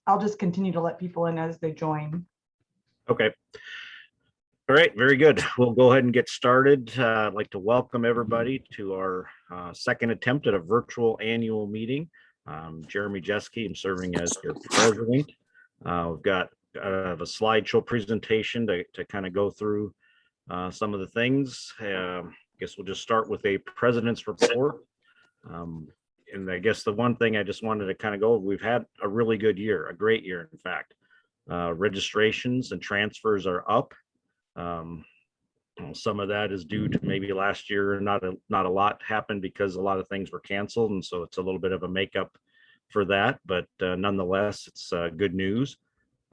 I'll just continue to let people in as they join. Okay. All right, very good. We'll go ahead and get started. I'd like to welcome everybody to our second attempt at a virtual annual meeting. Jeremy Jeske, I'm serving as your president. We've got a slideshow presentation to kind of go through some of the things. I guess we'll just start with a president's report. And I guess the one thing I just wanted to kind of go, we've had a really good year, a great year, in fact. Registrations and transfers are up. Some of that is due to maybe last year not a lot happened because a lot of things were canceled, and so it's a little bit of a makeup for that, but nonetheless it's good news.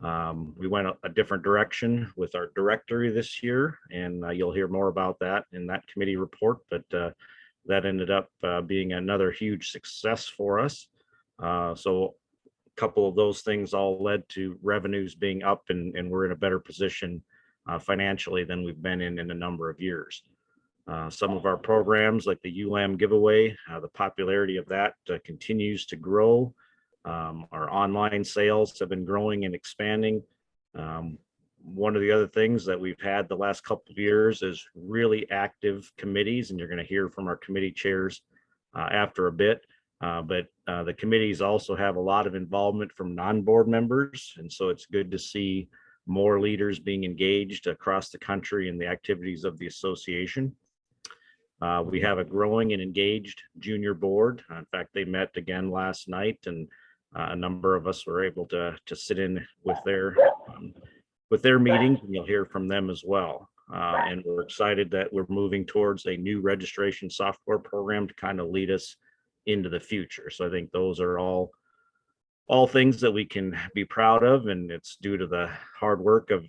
We went a different direction with our directory this year, and you'll hear more about that in that committee report, but that ended up being another huge success for us. So a couple of those things all led to revenues being up, and we're in a better position financially than we've been in a number of years. Some of our programs like the Ulam Giveaway, the popularity of that continues to grow. Our online sales have been growing and expanding. One of the other things that we've had the last couple of years is really active committees, and you're going to hear from our committee chairs after a bit. But the committees also have a lot of involvement from non-board members, and so it's good to see more leaders being engaged across the country in the activities of the association. We have a growing and engaged junior board. In fact, they met again last night, and a number of us were able to sit in with their meetings, and you'll hear from them as well. And we're excited that we're moving towards a new registration software program to kind of lead us into the future. So I think those are all things that we can be proud of, and it's due to the hard work of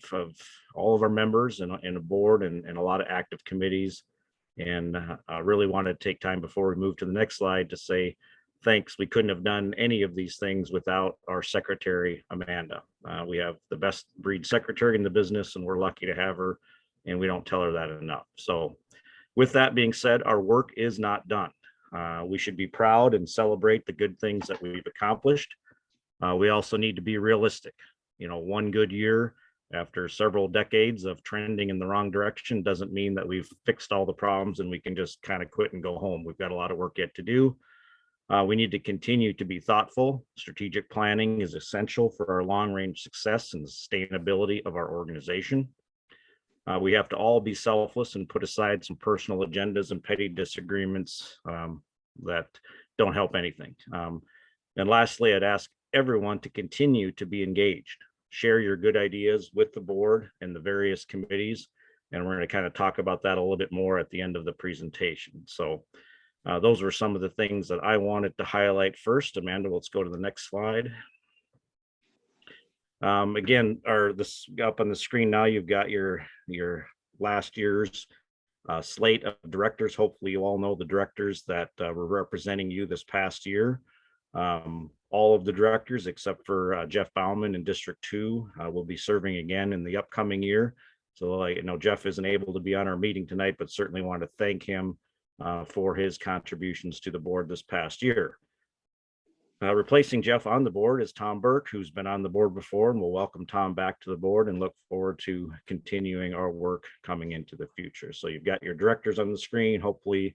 all of our members and a board and a lot of active committees. And I really want to take time before we move to the next slide to say thanks. We couldn't have done any of these things without our secretary, Amanda. We have the best breed secretary in the business, and we're lucky to have her, and we don't tell her that enough. So with that being said, our work is not done. We should be proud and celebrate the good things that we've accomplished. We also need to be realistic. You know, one good year after several decades of trending in the wrong direction doesn't mean that we've fixed all the problems and we can just kind of quit and go home. We've got a lot of work yet to do. We need to continue to be thoughtful. Strategic planning is essential for our long-range success and the sustainability of our organization. We have to all be selfless and put aside some personal agendas and petty disagreements that don't help anything. And lastly, I'd ask everyone to continue to be engaged. Share your good ideas with the board and the various committees, and we're going to kind of talk about that a little bit more at the end of the presentation. So those were some of the things that I wanted to highlight first. Amanda, let's go to the next slide. Again, this up on the screen now, you've got your last year's slate of directors. Hopefully you all know the directors that were representing you this past year. All of the directors except for Jeff Bauman in District 2 will be serving again in the upcoming year. So I know Jeff isn't able to be on our meeting tonight, but certainly want to thank him for his contributions to the board this past year. Replacing Jeff on the board is Tom Burke, who's been on the board before, and we'll welcome Tom back to the board and look forward to continuing our work coming into the future. So you've got your directors on the screen. Hopefully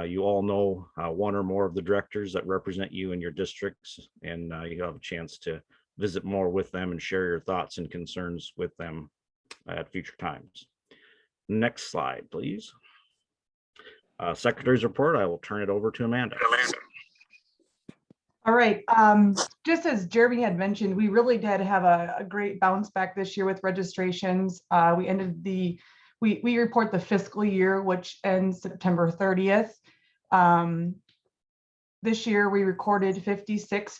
you all know one or more of the directors that represent you in your districts, and you have a chance to visit more with them and share your thoughts and concerns with them at future times. Next slide, please. Secretary's report. I will turn it over to Amanda. All right. Just as Jeremy had mentioned, we really did have a great bounce back this year with registrations. We report the fiscal year, which ends September 30th. This year we recorded 56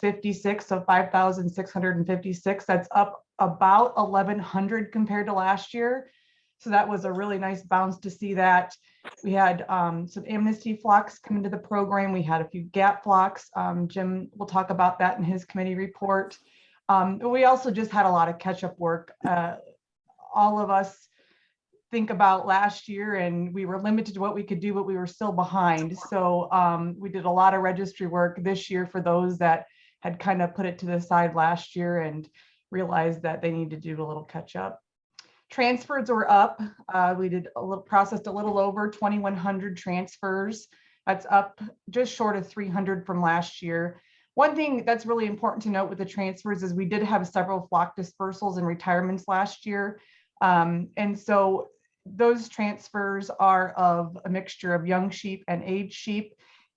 of 5,656. That's up about 1,100 compared to last year. So that was a really nice bounce to see that. We had some amnesty flocks come into the program. We had a few gap flocks. Jim will talk about that in his committee report. But we also just had a lot of catch-up work. All of us think about last year, and we were limited to what we could do, but we were still behind. So we did a lot of registry work this year for those that had kind of put it to the side last year and realized that they need to do a little catch up. Transfers were up. We processed a little over 2,100 transfers. That's up just short of 300 from last year. One thing that's really important to note with the transfers is we did have several flock dispersals and retirements last year. And so those transfers are of a mixture of young sheep and aged sheep.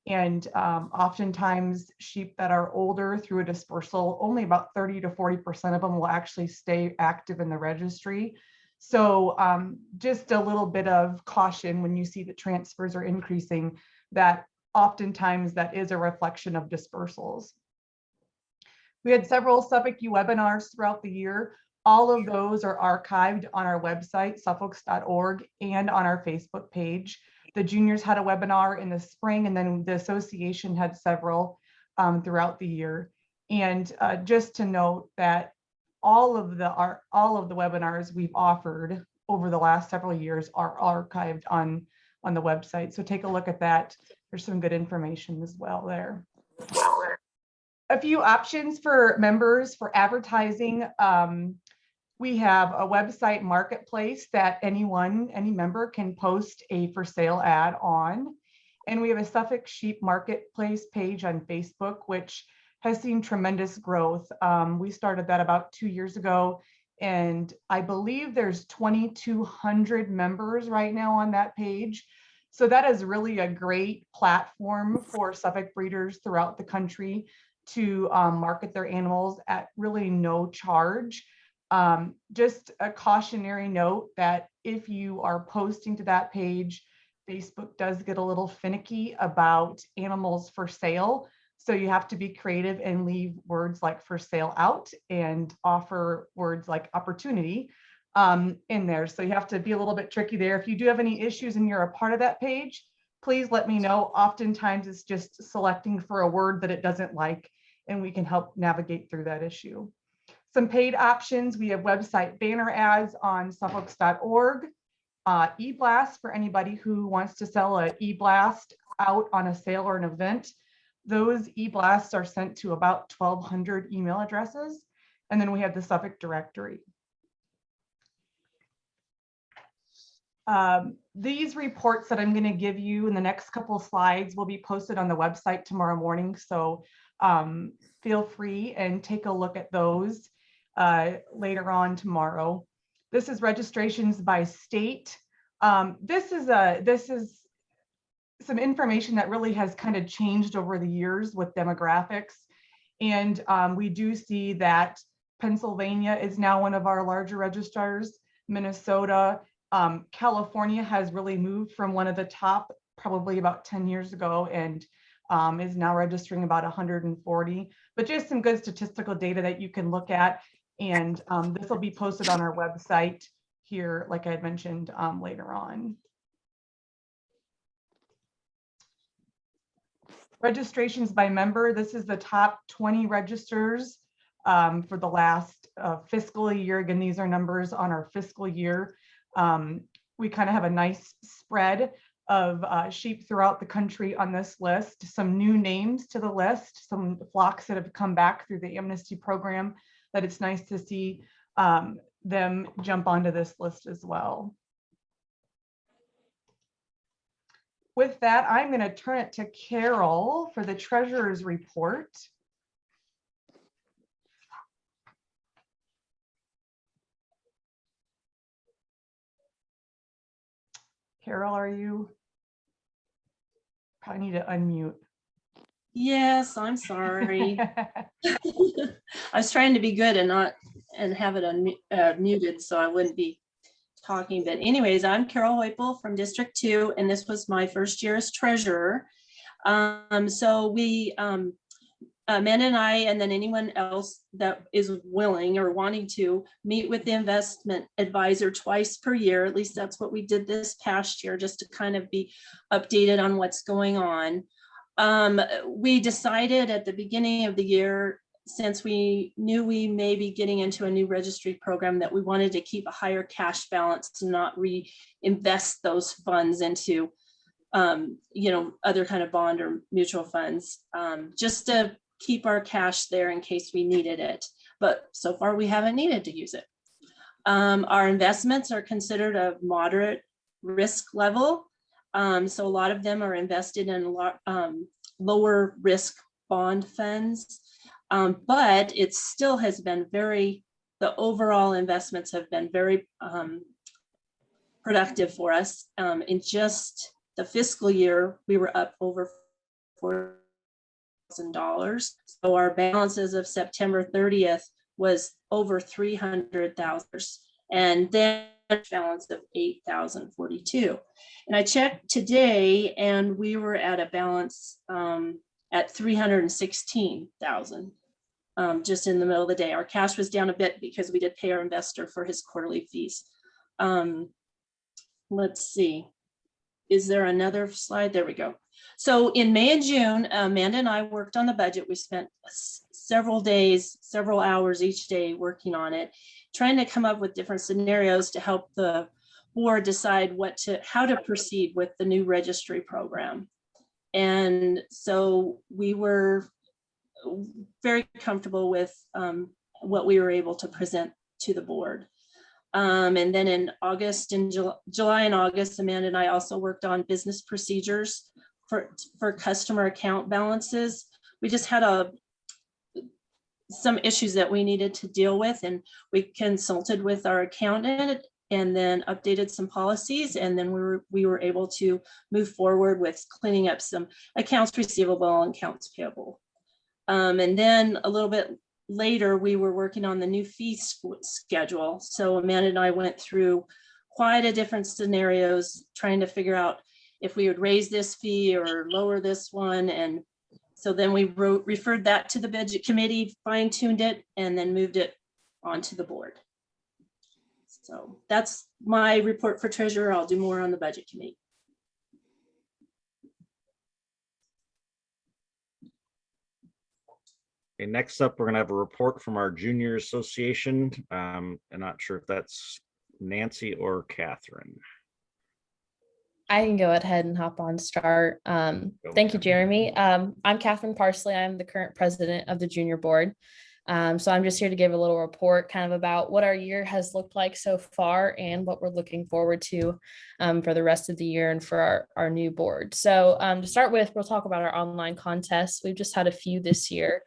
And oftentimes sheep that are older through a dispersal, only about 30 to 40% of them will actually stay active in the registry. So just a little bit of caution when you see the transfers are increasing, that oftentimes that is a reflection of dispersals. We had several Suffolk U webinars throughout the year. All of those are archived on our website, suffolks.org, and on our Facebook page. The juniors had a webinar in the spring, and then the association had several throughout the year. And just to note that all of the webinars we've offered over the last several years are archived on the website. So take a look at that. There's some good information as well there. A few options for members for advertising. We have a website marketplace that any member can post a for sale ad on. And we have a Suffolk Sheep Marketplace page on Facebook, which has seen tremendous growth. We started that about 2 years ago, and I believe there's 2,200 members right now on that page. So that is really a great platform for Suffolk breeders throughout the country to market their animals at really no charge. Just a cautionary note that if you are posting to that page, Facebook does get a little finicky about animals for sale. So you have to be creative and leave words like for sale out and offer words like opportunity in there. So you have to be a little bit tricky there. If you do have any issues and you're a part of that page, please let me know. Oftentimes it's just selecting for a word that it doesn't like, and we can help navigate through that issue. Some paid options, we have website banner ads on suffolks.org, e-blast for anybody who wants to sell an e-blast out on a sale or an event. Those e-blasts are sent to about 1,200 email addresses. And then we have the Suffolk Directory. These reports that I'm going to give you in the next couple of slides will be posted on the website tomorrow morning. So feel free and take a look at those later on tomorrow. This is registrations by state. This is some information that really has kind of changed over the years with demographics. And we do see that Pennsylvania is now one of our larger registrars. Minnesota, California has really moved from one of the top probably about 10 years ago and is now registering about 140. But just some good statistical data that you can look at. And this will be posted on our website here, like I had mentioned later on. Registrations by member. This is the top 20 registers for the last fiscal year. Again, these are numbers on our fiscal year. We kind of have a nice spread of sheep throughout the country on this list. Some new names to the list, some flocks that have come back through the Amnesty Program that it's nice to see them jump onto this list as well. With that, I'm going to turn it to Carol for the treasurer's report. Carol, are you? Probably need to unmute. Yes, I'm sorry. I was trying to be good and have it muted so I wouldn't be talking. But anyways, I'm Carol Hoypel from District 2, and this was my first year as treasurer. So we, Amanda and I, and then anyone else that is willing or wanting to meet with the investment advisor twice per year. At least that's what we did this past year, just to kind of be updated on what's going on. We decided at the beginning of the year, since we knew we may be getting into a new registry program, that we wanted to keep a higher cash balance to not reinvest those funds into, other kind of bond or mutual funds, just to keep our cash there in case we needed it. But so far we haven't needed to use it. Our investments are considered a moderate risk level. So a lot of them are invested in lower risk bond funds. But it still has been the overall investments have been very productive for us. In just the fiscal year, we were up over $4,000. So our balance as of September 30th was over $300,000, and then a balance of $8,042. And I checked today, and we were at a balance at $316,000. Just in the middle of the day. Our cash was down a bit because we did pay our investor for his quarterly fees. Let's see. Is there another slide? There we go. So in May and June, Amanda and I worked on the budget. We spent several days, several hours each day working on it, trying to come up with different scenarios to help the board decide how to proceed with the new registry program. And so we were very comfortable with what we were able to present to the board. And then in August and July and August, Amanda and I also worked on business procedures for customer account balances. We just had some issues that we needed to deal with, and we consulted with our accountant and then updated some policies, and then we were able to move forward with cleaning up some accounts receivable and accounts payable. And then a little bit later, we were working on the new fee schedule. So Amanda and I went through quite a different scenarios, trying to figure out if we would raise this fee or lower this one. And so then we referred that to the budget committee, fine-tuned it, and then moved it onto the board. So that's my report for treasurer. I'll do more on the budget committee. Okay, next up, we're going to have a report from our junior association. I'm not sure if that's Nancy or Catherine. I can go ahead and hop on start. Thank you, Jeremy. I'm Catherine Parsley. I'm the current president of the junior board. So I'm just here to give a little report kind of about what our year has looked like so far and what we're looking forward to for the rest of the year and for our new board. So to start with, we'll talk about our online contests. We've just had a few this year.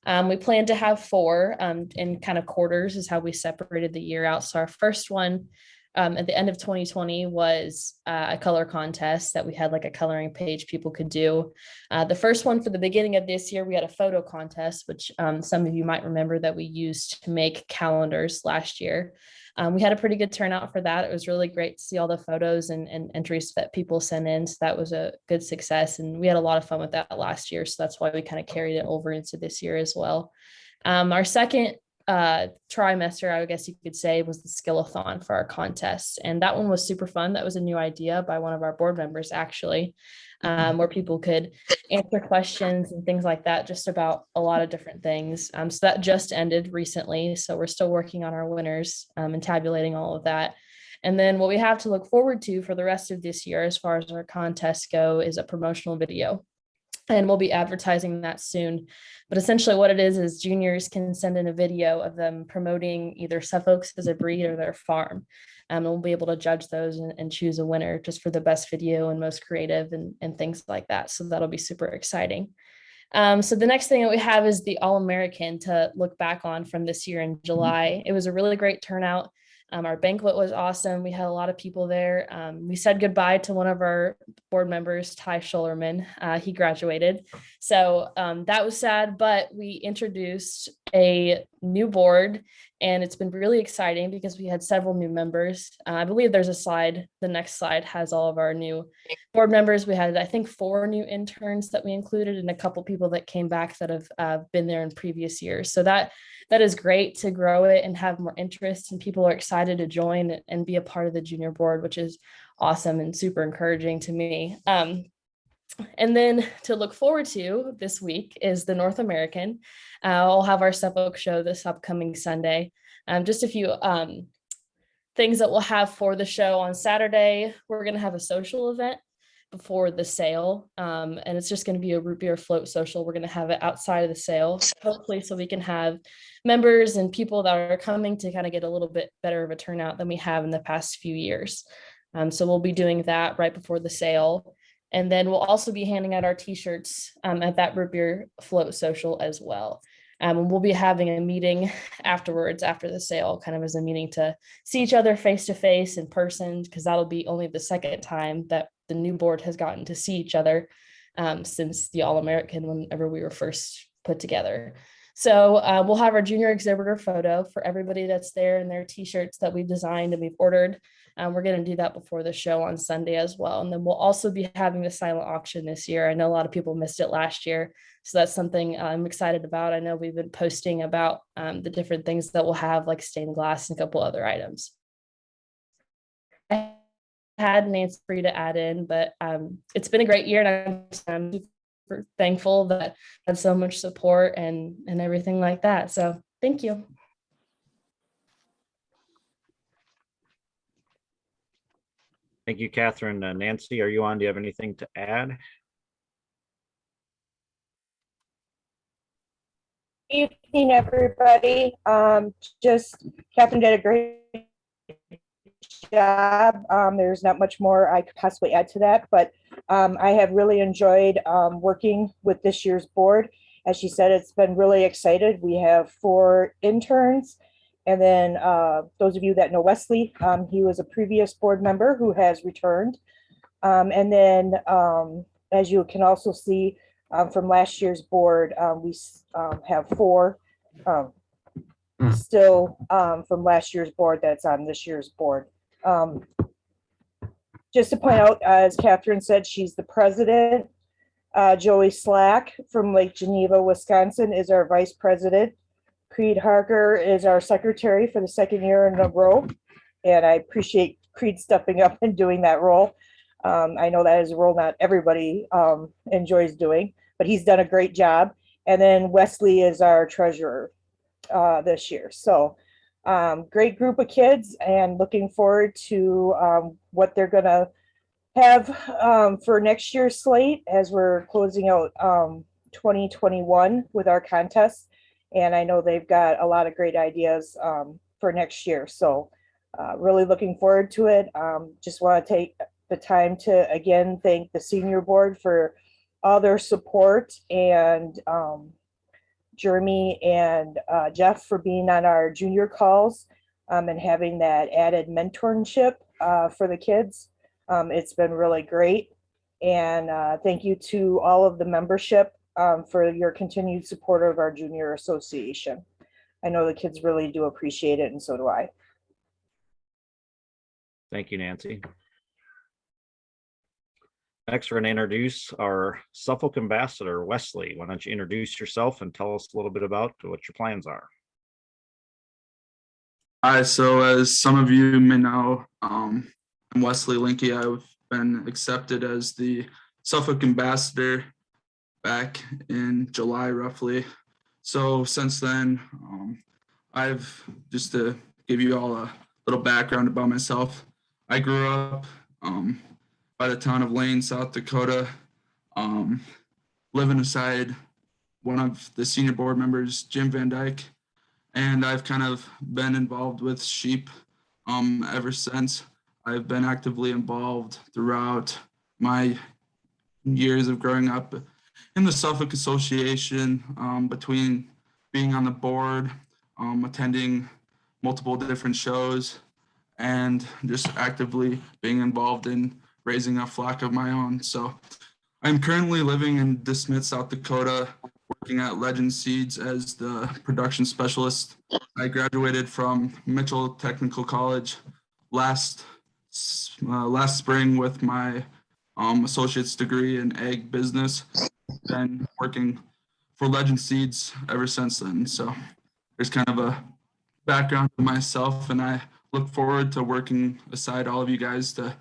We plan to have 4 in kind of quarters is how we separated the year out. So our first one at the end of 2020 was a color contest that we had like a coloring page people could do. The first one for the beginning of this year, we had a photo contest, which some of you might remember that we used to make calendars last year. We had a pretty good turnout for that. It was really great to see all the photos and entries that people sent in. So that was a good success. And we had a lot of fun with that last year. So that's why we kind of carried it over into this year as well. Our second trimester, I guess you could say, was the Skill-A-Thon for our contests. And that one was super fun. That was a new idea by one of our board members, actually, where people could answer questions and things like that, just about a lot of different things. So that just ended recently. So we're still working on our winners and tabulating all of that. And then what we have to look forward to for the rest of this year, as far as our contests go, is a promotional video. And we'll be advertising that soon. But essentially what it is juniors can send in a video of them promoting either Suffolk's as a breed or their farm. And we'll be able to judge those and choose a winner just for the best video and most creative and things like that. So that'll be super exciting. So the next thing that we have is the All-American to look back on from this year in July. It was a really great turnout. Our banquet was awesome. We had a lot of people there. We said goodbye to one of our board members, Ty Schullerman. He graduated. So that was sad, but we introduced a new board, and it's been really exciting because we had several new members. I believe there's a slide. The next slide has all of our new board members. We had, I think, 4 new interns that we included and a couple people that came back that have been there in previous years. So that is great to grow it and have more interest, and people are excited to join and be a part of the junior board, which is awesome and super encouraging to me. And then to look forward to this week is the North American. I'll have our Suffolk show this upcoming Sunday. Just a few things that we'll have for the show on Saturday. We're going to have a social event before the sale. And it's just going to be a root beer float social. We're going to have it outside of the sale, hopefully, so we can have members and people that are coming to kind of get a little bit better of a turnout than we have in the past few years. So we'll be doing that right before the sale. And then we'll also be handing out our t-shirts at that root beer float social as well. And we'll be having a meeting afterwards, after the sale, kind of as a meeting to see each other face to face in person, because that'll be only the second time that the new board has gotten to see each other since the All-American, whenever we were first put together. So we'll have our junior exhibitor photo for everybody that's there in their t-shirts that we've designed and we've ordered. We're going to do that before the show on Sunday as well. And then we'll also be having the silent auction this year. I know a lot of people missed it last year, so that's something I'm excited about. I know we've been posting about the different things that we'll have, like stained glass and a couple other items. I had Nancy free to add in, but it's been a great year, and I'm super thankful that I had so much support and everything like that. So thank you. Thank you, Catherine. Nancy, are you on? Do you have anything to add? Evening, everybody. Just Catherine did a great job. There's not much more I could possibly add to that, but I have really enjoyed working with this year's board. As she said, it's been really excited. We have 4 interns. And then those of you that know Wesley, he was a previous board member who has returned. And then as you can also see from last year's board, we have 4 still from last year's board that's on this year's board. Just to point out, as Catherine said, she's the president. Joey Slack from Lake Geneva, Wisconsin is our vice president. Creed Harker is our secretary for the 2nd year in a row, and I appreciate Creed stepping up and doing that role. I know that is a role not everybody enjoys doing, but he's done a great job. And then Wesley is our treasurer this year. So great group of kids, and looking forward to what they're gonna have for next year's slate as we're closing out 2021 with our contest. And I know they've got a lot of great ideas for next year. So really looking forward to it. Just want to take the time to, again, thank the senior board for all their support, and Jeremy and Jeff for being on our junior calls and having that added mentorship for the kids. It's been really great. And thank you to all of the membership for your continued support of our junior association. I know the kids really do appreciate it, and so do I. Thank you, Nancy. Next, we're going to introduce our Suffolk Ambassador, Wesley. Why don't you introduce yourself and tell us a little bit about what your plans are? Hi, so as some of you may know, I'm Wesley Linke. I've been accepted as the Suffolk Ambassador back in July, roughly. So since then, I've, just to give you all a little background about myself, I grew up by the town of Lane, South Dakota, living beside one of the senior board members, Jim Van Dyke, and I've kind of been involved with sheep ever since. I've been actively involved throughout my years of growing up in the Suffolk Association, between being on the board, attending multiple different shows, and just actively being involved in raising a flock of my own. So I'm currently living in DeSmit, South Dakota, working at Legend Seeds as the production specialist. I graduated from Mitchell Technical College last spring with my associate's degree in ag business. Been working for Legend Seeds ever since then. So there's kind of a background to myself, and I look forward to working beside all of you guys to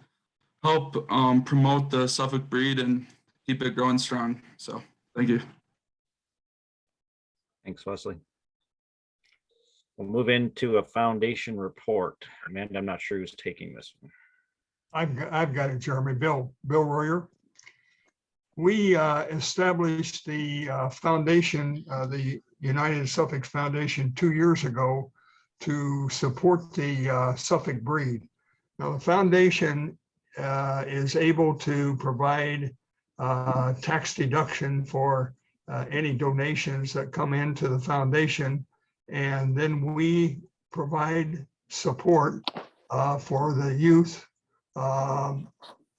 help promote the Suffolk breed and keep it growing strong. So thank you. Thanks, Wesley. We'll move into a foundation report. Amanda, I'm not sure who's taking this one. I've got it, Jeremy. Bill Royer. we established the foundation, the United Suffolk Foundation 2 years ago to support the Suffolk breed. Now, the foundation is able to provide tax deduction for any donations that come into the foundation. And then we provide support for the youth,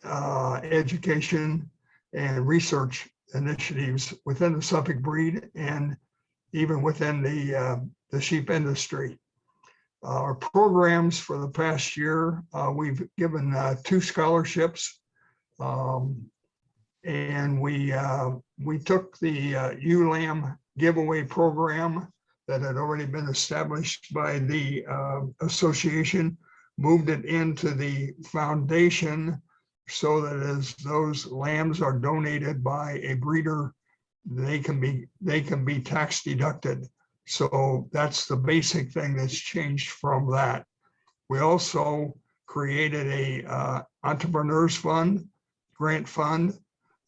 education, and research initiatives within the Suffolk breed and even within the sheep industry. Our programs for the past year, we've given 2 scholarships, and we took the Ulam Giveaway program that had already been established by the association, moved it into the foundation so that as those lambs are donated by a breeder, they can be tax deducted. So that's the basic thing that's changed from that. We also created a entrepreneurs fund, grant fund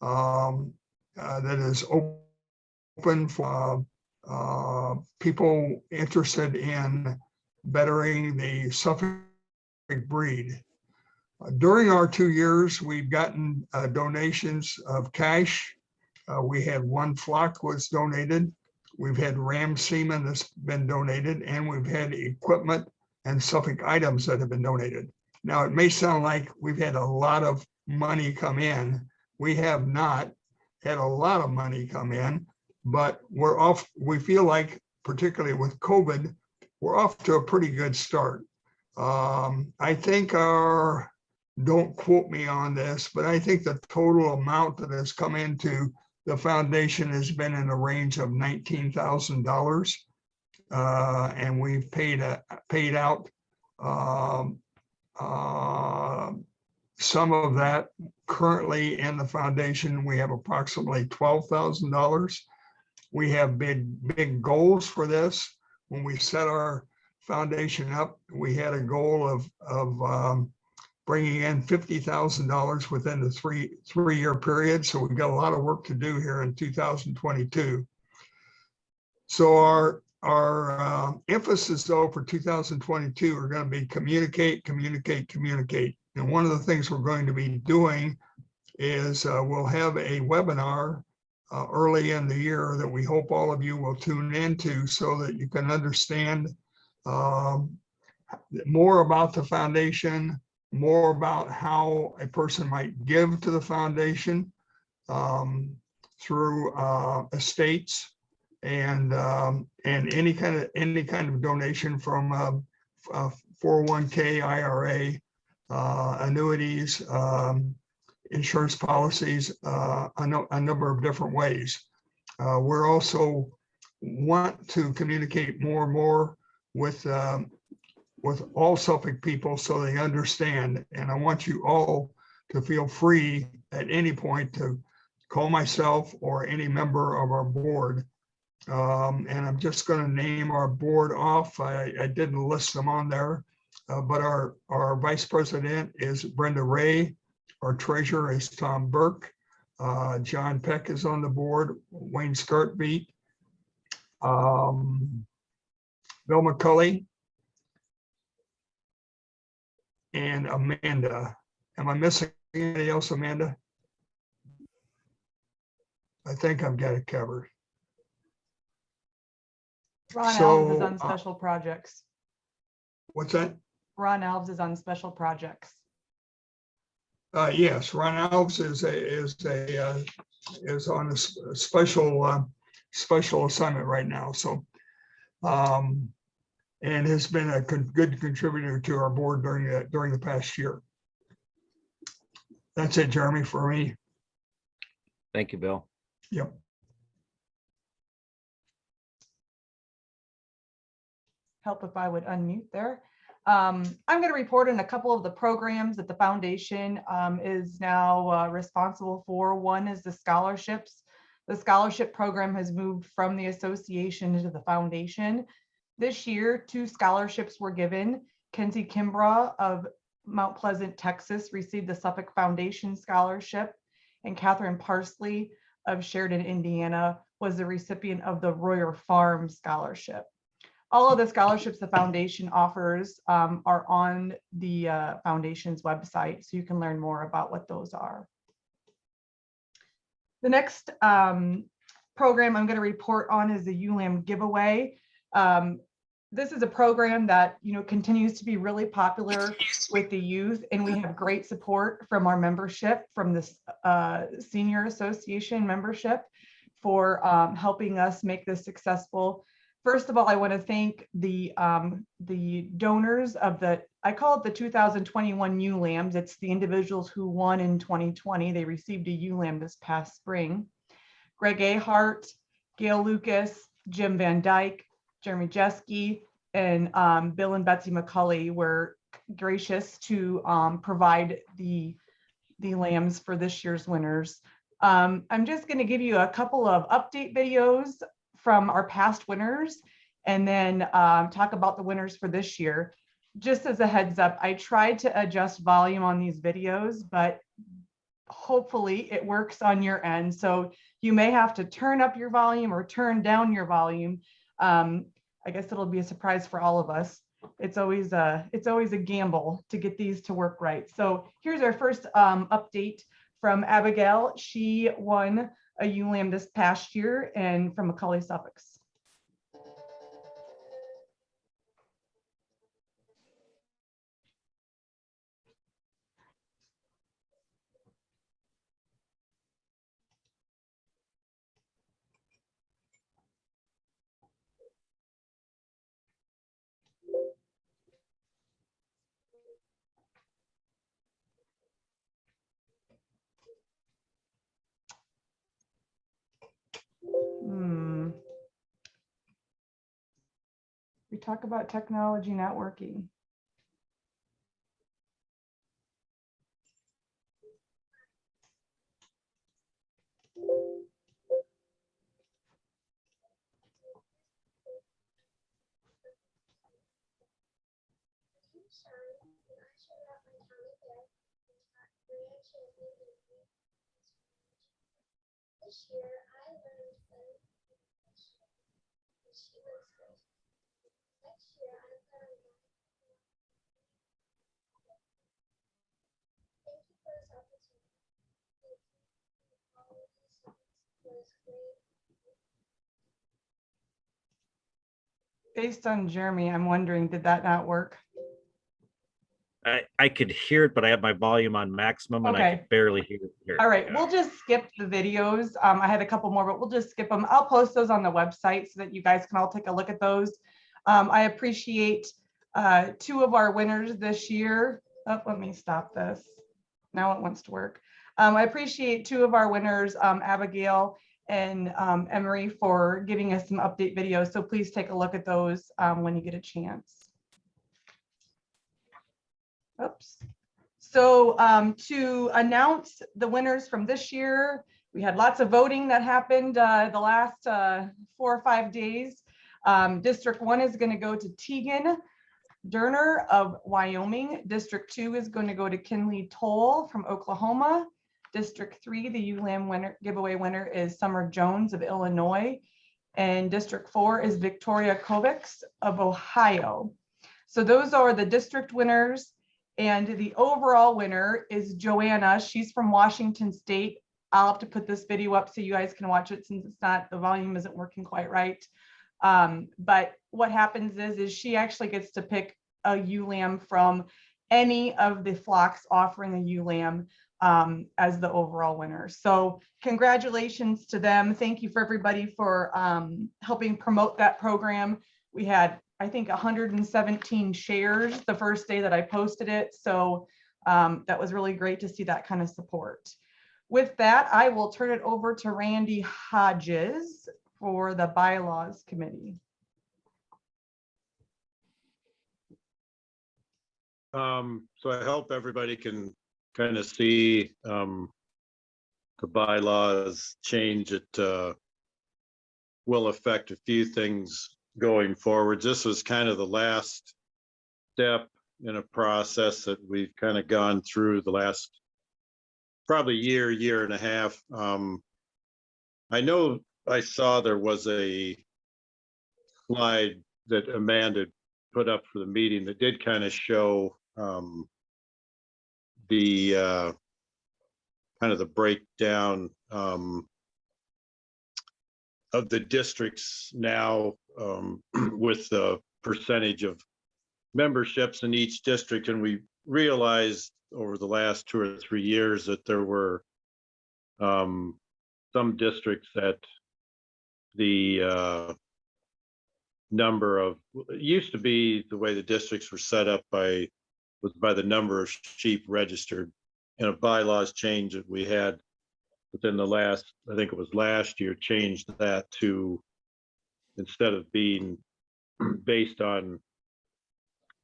that is open for people interested in bettering the Suffolk breed. During our 2 years, we've gotten donations of cash. We had 1 flock was donated. We've had ram semen that's been donated, and we've had equipment and Suffolk items that have been donated. Now, it may sound like we've had a lot of money come in. We have not had a lot of money come in, but we're off. We feel like, particularly with COVID, we're off to a pretty good start. I think don't quote me on this, but I think the total amount that has come into the foundation has been in the range of $19,000. And we've paid out some of that currently in the foundation. We have approximately $12,000. We have big goals for this. When we set our foundation up, we had a goal of bringing in $50,000 within the three-year period. So we've got a lot of work to do here in 2022. So our emphasis though for 2022 are going to be communicate. And one of the things we're going to be doing is we'll have a webinar early in the year that we hope all of you will tune into so that you can understand more about the foundation, more about how a person might give to the foundation through estates and any kind of donation from 401k, IRA, annuities, insurance policies, a number of different ways. We're also want to communicate more and more with all Suffolk people so they understand. And I want you all to feel free at any point to call myself or any member of our board. And I'm just going to name our board off. I didn't list them on there, but our vice president is Brenda Ray. Our treasurer is Tom Burke. John Peck is on the board. Wayne Scartbeat. Bill McCulley. And Amanda. Am I missing anybody else, Amanda? I think I've got it covered. Ron Alves is on special projects. What's that? Ron Alves is on special projects. Yes, Ron Alves is on a special assignment right now. So, and has been a good contributor to our board during the past year. That's it, Jeremy, for me. Thank you, Bill. Yep. Help if I would unmute there. I'm going to report on a couple of the programs that the foundation is now responsible for. One is the scholarships. The scholarship program has moved from the association into the foundation. This year, 2 scholarships were given. Kenzie Kimbrough of Mount Pleasant, Texas, received the Suffolk Foundation Scholarship, And Catherine Parsley of Sheridan, Indiana, was the recipient of the Royer Farm Scholarship. All of the scholarships the foundation offers are on the foundation's website, so you can learn more about what those are. The next program I'm going to report on is the Ulam Giveaway. This is a program that continues to be really popular with the youth, and we have great support from our membership, from this Senior Association membership, for helping us make this successful. First of all, I want to thank the donors of I call it the 2021 ULAMs. It's the individuals who won in 2020. They received a ULAM this past spring. Greg Ahart, Gail Lucas, Jim Van Dyke, Jeremy Jeske, and Bill and Betsy McCulley were gracious to provide the lambs for this year's winners. I'm just going to give you a couple of update videos from our past winners, and then talk about the winners for this year. Just as a heads up, I tried to adjust volume on these videos, but hopefully it works on your end. So you may have to turn up your volume or turn down your volume. I guess it'll be a surprise for all of us. It's always a gamble to get these to work right. So here's our first update from Abigail. She won a ULAM this past year, and from McCulley, Suffolk. We talk about technology not working. Based on Jeremy, I'm wondering, did that not work? I could hear it, but I have my volume on maximum and I Okay. could barely hear it. All right, Yeah. we'll just skip the videos. I had a couple more, but we'll just skip them. I'll post those on the website so that you guys can all take a look at those. I appreciate 2 of our winners this year. Oh, let me stop this. Now it wants to work. I appreciate 2 of our winners, Abigail and Emery, for giving us some update videos. So please take a look at those when you get a chance. Oops. So to announce the winners from this year, we had lots of voting that happened the last 4 or 5 days. District 1 is going to go to Tegan Durner of Wyoming. District 2 is going to go to Kinley Toll from Oklahoma. District 3, the ULAM giveaway winner is Summer Jones of Illinois. And District 4 is Victoria Kovacs of Ohio. So those are the district winners. And the overall winner is Joanna. She's from Washington State. I'll have to put this video up so you guys can watch it, since the volume isn't working quite right. But what happens is she actually gets to pick a ULAM from any of the flocks offering a ULAM as the overall winner. So congratulations to them. Thank you for everybody for helping promote that program. We had, I think, 117 shares the first day that I posted it. So that was really great to see that kind of support. With that, I will turn it over to Randy Hodges for the Bylaws Committee. So I hope everybody can kind of see the bylaws change. It will affect a few things going forward. This was kind of the last step in a process that we've kind of gone through the last probably year and a half. I know I saw there was a slide that Amanda put up for the meeting that did kind of show the kind of the breakdown of the districts now with the percentage of memberships in each district. And we realized over the last 2 or 3 years that there were some districts that the number of, it used to be the way the districts were set up was by the number of sheep registered, and a bylaws change that we had within the last, I think it was last year, changed that to, instead of being based on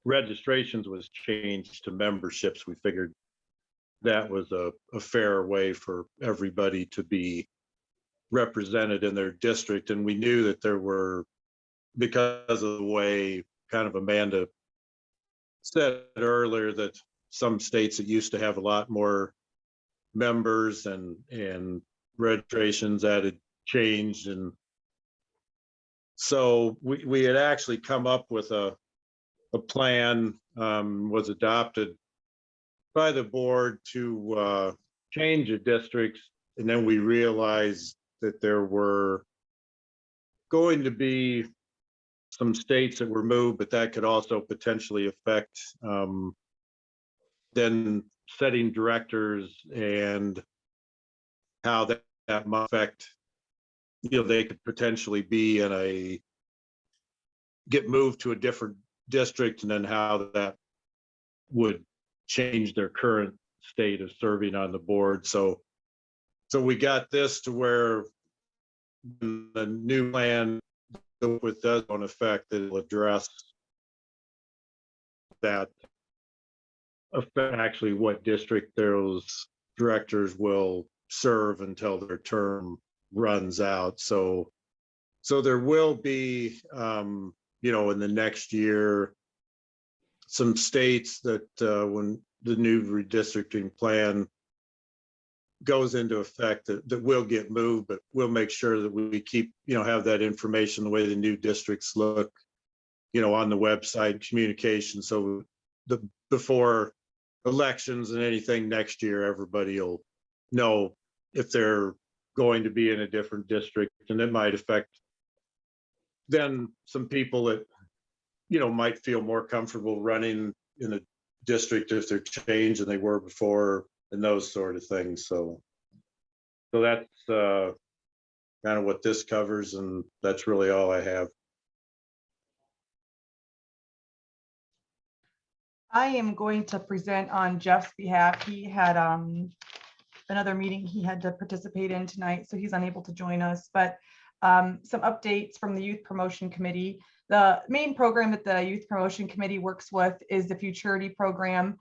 registrations, was changed to memberships. We figured that was a fair way for everybody to be represented in their district. And we knew that there were, because of the way kind of Amanda said earlier, that some states that used to have a lot more members and registrations that had changed. And so we had actually come up with a plan, was adopted by the board to change the districts. And then we realized that there were going to be some states that were moved, but that could also potentially affect then setting directors and how that might affect, they could potentially be in get moved to a different district, and then how that would change their current state of serving on the board. So we got this to where the new plan with does on effect, that it will address that affect actually what district those directors will serve until their term runs out. So there will be, in the next year, some states that when the new redistricting plan goes into effect that will get moved, but we'll make sure that we keep, have that information, the way the new districts look, on the website, communication. So before elections and anything next year, everybody will know if they're going to be in a different district, and it might affect then some people that, might feel more comfortable running in a district if they're changed than they were before, and those sort of things. So that's kind of what this covers, and that's really all I have. I am going to present on Jeff's behalf. He had another meeting he had to participate in tonight, so he's unable to join us. But some updates from the Youth Promotion Committee. The main program that the Youth Promotion Committee works with is the Futurity Program.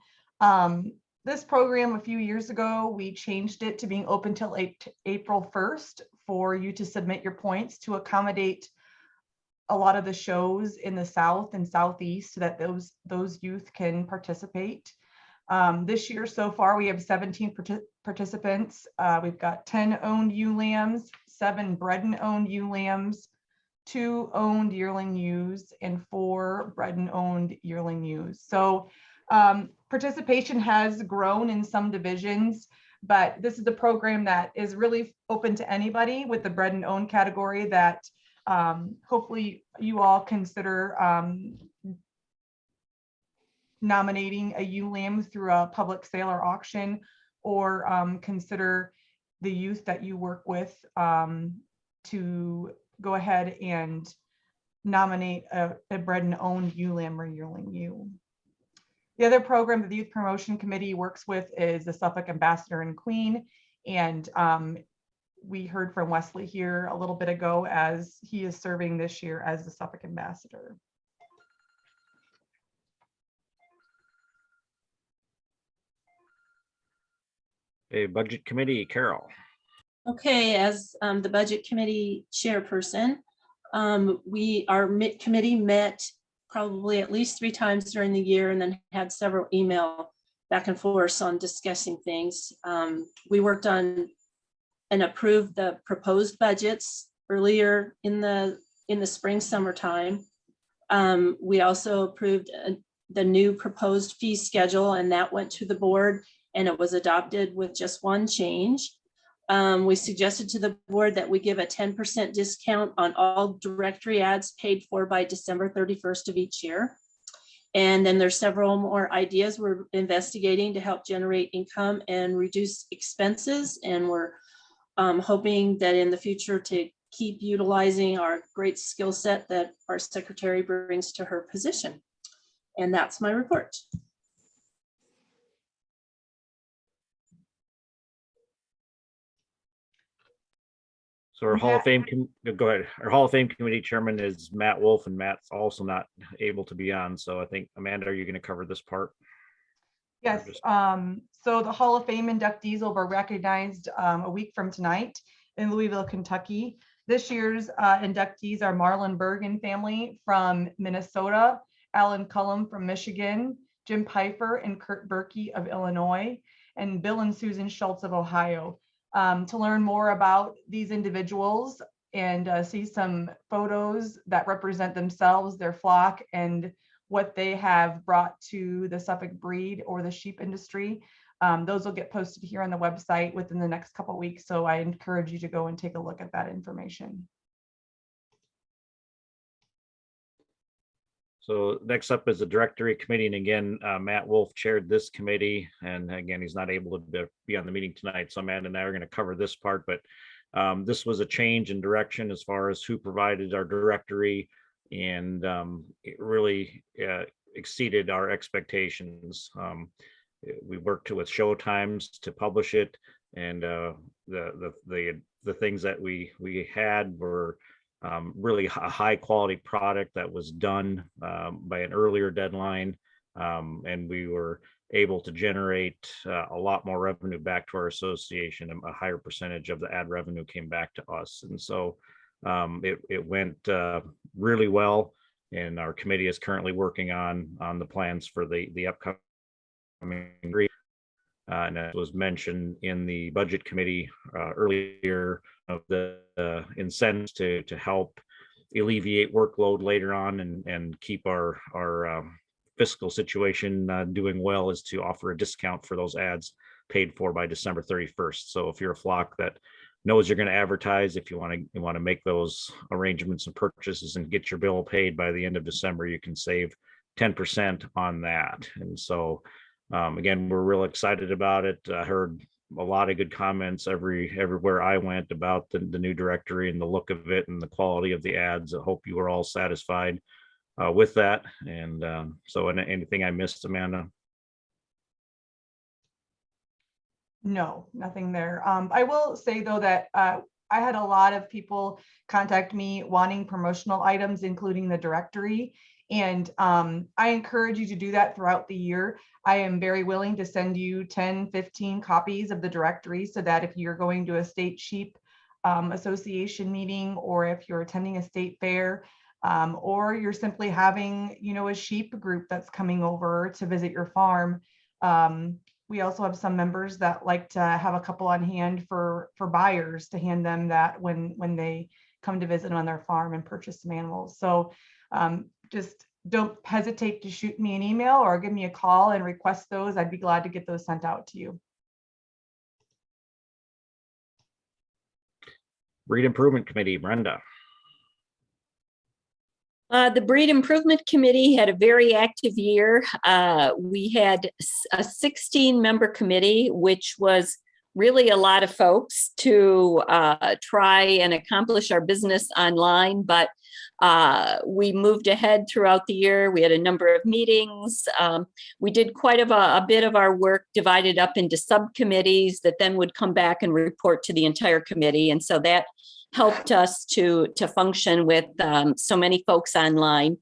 This program, a few years ago, we changed it to being open till April 1st for you to submit your points to accommodate a lot of the shows in the South and Southeast so that those youth can participate. This year so far, we have 17 participants. We've got 10 owned ewe lambs, 7 bred and owned ewe lambs, 2 owned yearling ewes, and 4 bred and owned yearling ewes. So participation has grown in some divisions, but this is a program that is really open to anybody with the bred and owned category that hopefully you all consider nominating a ewe lamb through a public sale or auction, or consider the youth that you work with to go ahead and nominate a bred and owned ewe lamb or yearling ewe. The other program that the Youth Promotion Committee works with is the Suffolk Ambassador and Queen. And we heard from Wesley here a little bit ago as he is serving this year as the Suffolk Ambassador. Okay, Budget Committee, Carol. Okay, as the Budget Committee Chairperson, our committee met probably at least 3 times during the year, and then had several email back and forth on discussing things. We worked on and approved the proposed budgets earlier in the spring, summertime. We also approved the new proposed fee schedule, and that went to the board and it was adopted with just one change. We suggested to the board that we give a 10% discount on all directory ads paid for by December 31st of each year. And then there's several more ideas we're investigating to help generate income and reduce expenses. And we're hoping that in the future to keep utilizing our great skill set that our secretary brings to her position. And that's my report. So our Hall of Fame, go ahead. Our Hall of Fame committee chairman is Matt Wolf, and Matt's also not able to be on. So I think, Amanda, are you going to cover this part? Yes. So the Hall of Fame inductees will be recognized a week from tonight in Louisville, Kentucky. This year's inductees are Marlon Bergen family from Minnesota, Alan Cullum from Michigan, Jim Pfeiffer and Kurt Berkey of Illinois, and Bill and Susan Schultz of Ohio. To learn more about these individuals and see some photos that represent themselves, their flock, and what they have brought to the Suffolk breed or the sheep industry. Those will get posted here on the website within the next couple of weeks. So I encourage you to go and take a look at that information. So next up is the directory committee. And again, Matt Wolf chaired this committee. And again, he's not able to be on the meeting tonight. So Amanda and I are going to cover this part, but this was a change in direction as far as who provided our directory. And it really exceeded our expectations. We worked with Showtimes to publish it. And the things that we had were really a high quality product that was done by an earlier deadline, and we were able to generate a lot more revenue back to our association, and a higher percentage of the ad revenue came back to us. And so it went really well, and our committee is currently working on the plans for the upcoming and as was mentioned in the budget committee earlier, of the incentives to help alleviate workload later on and keep our fiscal situation doing well, is to offer a discount for those ads paid for by December 31st. So if you're a flock that knows you're going to advertise, if you want to make those arrangements and purchases and get your bill paid by the end of December, you can save 10% on that. And so again, we're real excited about it. I heard a lot of good comments everywhere I went about the new directory and the look of it and the quality of the ads. I hope you were all satisfied with that. And so anything I missed, Amanda? No, nothing there. I will say though that I had a lot of people contact me wanting promotional items, including the directory. And I encourage you to do that throughout the year. I am very willing to send you 10, 15 copies of the directory, so that if you're going to a state sheep association meeting, or if you're attending a state fair, or you're simply having, a sheep group that's coming over to visit your farm. We also have some members that like to have a couple on hand for buyers to hand them that when they come to visit on their farm and purchase some animals. So just don't hesitate to shoot me an email or give me a call and request those. I'd be glad to get those sent out to you. Breed Improvement Committee, Brenda. The Breed Improvement Committee had a very active year. We had a 16-member committee, which was really a lot of folks to try and accomplish our business online, but we moved ahead throughout the year. We had a number of meetings. We did quite a bit of our work divided up into subcommittees that then would come back and report to the entire committee. And so that helped us to function with so many folks online.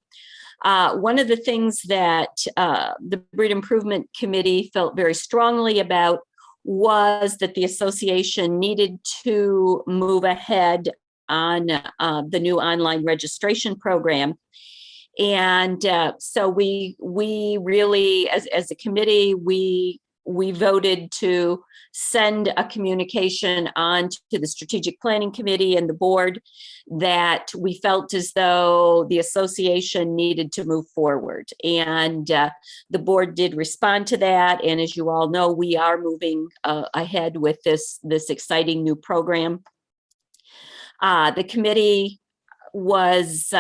One of the things that the Breed Improvement Committee felt very strongly about was that the association needed to move ahead on the new online registration program. And so we really, as a committee, we voted to send a communication on to the Strategic Planning Committee and the board that we felt as though the association needed to move forward. And the board did respond to that. And as you all know, we are moving ahead with this exciting new program. The committee was